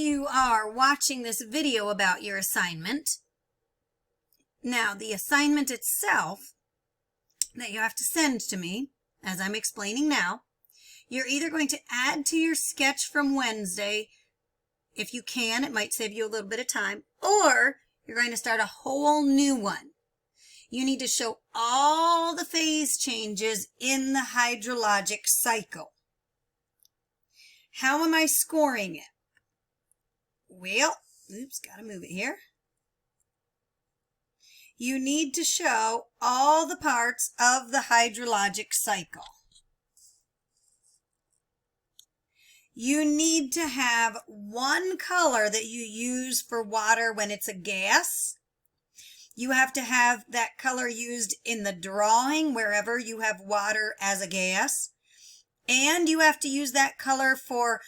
you are watching this video about your assignment, now the assignment itself that you have to send to me, as I'm explaining now, you're either going to add to your sketch from Wednesday. If you can, it might save you a little bit of time, or you're going to start a whole new one. You need to show all the phase changes in the hydrologic cycle. How am I scoring it? Well, oops, gotta move it here. You need to show all the parts of the hydrologic cycle. You need to have one color that you use for water when it's a gas. You have to have that color used in the drawing wherever you have water as a gas. And you have to use that color for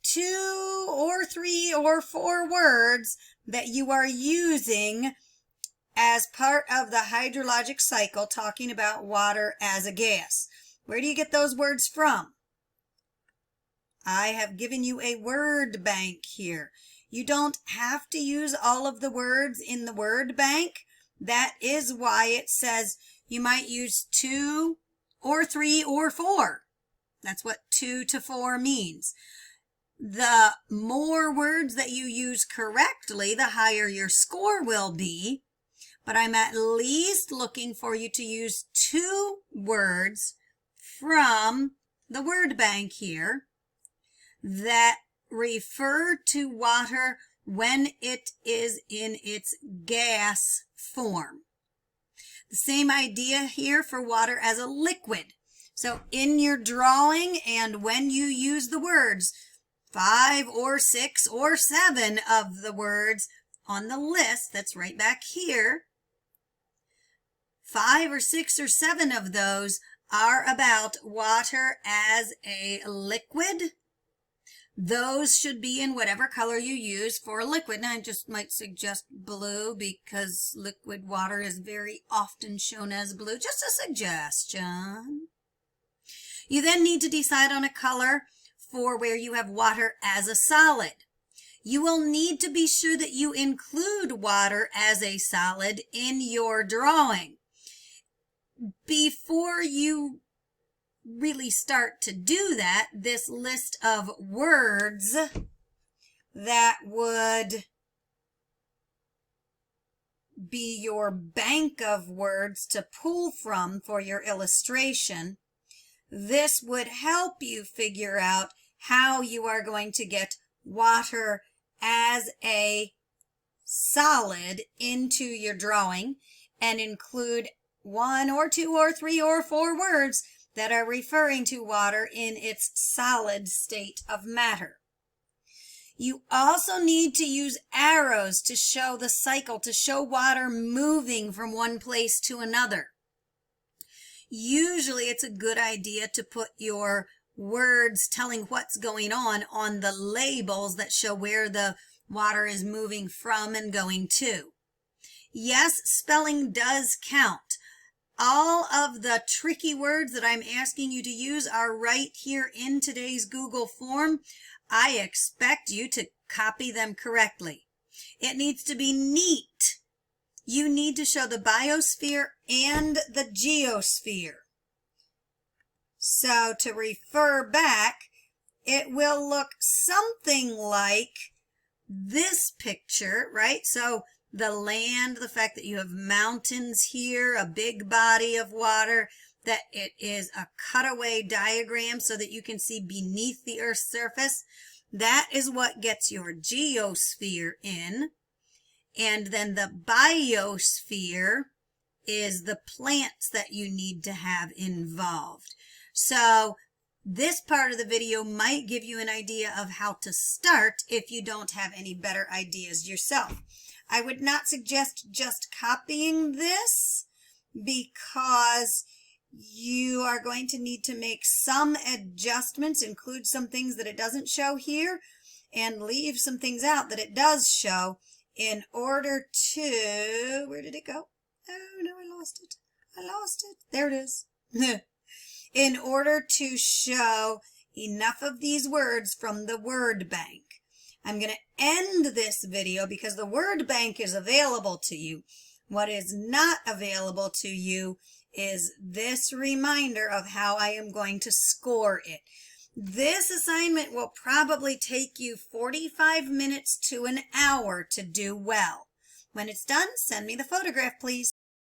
2 or 3 or 4 words that you are using as part of the hydrologic cycle, talking about water as a gas. Where do you get those words from? I have given you a word bank here. You don't have to use all of the words in the word bank. That is why it says you might use 2 or 3 or 4. That's what 2 to 4 means. The more words that you use correctly, the higher your score will be. But I'm at least looking for you to use 2 words from the word bank here that refer to water when it is in its gas form. The same idea here for water as a liquid. So in your drawing and when you use the words, 5 or 6 or 7 of the words on the list that's right back here, 5 or 6 or 7 of those are about water as a liquid. Those should be in whatever color you use for a liquid. And I just might suggest blue because liquid water is very often shown as blue. Just a suggestion. You then need to decide on a color for where you have water as a solid. You will need to be sure that you include water as a solid in your drawing. Before you really start to do that, this list of words that would be your bank of words to pull from for your illustration, this would help you figure out how you are going to get water as a solid into your drawing and include 1 or 2 or 3 or 4 words that are referring to water in its solid state of matter. You also need to use arrows to show the cycle, to show water moving from one place to another. Usually it's a good idea to put your words telling what's going on the labels that show where the water is moving from and going to. Yes, spelling does count. All of the tricky words that I'm asking you to use are right here in today's Google form. I expect you to copy them correctly. It needs to be neat. You need to show the biosphere and the geosphere. So to refer back, it will look something like this picture, right? So the land, the fact that you have mountains here, a big body of water, that it is a cutaway diagram so that you can see beneath the Earth's surface. That is what gets your geosphere in. And then the biosphere is the plants that you need to have involved. So this part of the video might give you an idea of how to start if you don't have any better ideas yourself. I would not suggest just copying this because you are going to need to make some adjustments, include some things that it doesn't show here, and leave some things out that it does show in order to, where did it go? Oh no, I lost it. There it is. In order to show enough of these words from the word bank. I'm going to end this video because the word bank is available to you. What is not available to you is this reminder of how I am going to score it. This assignment will probably take you 45 minutes to an hour to do well. When it's done, send me the photograph, please.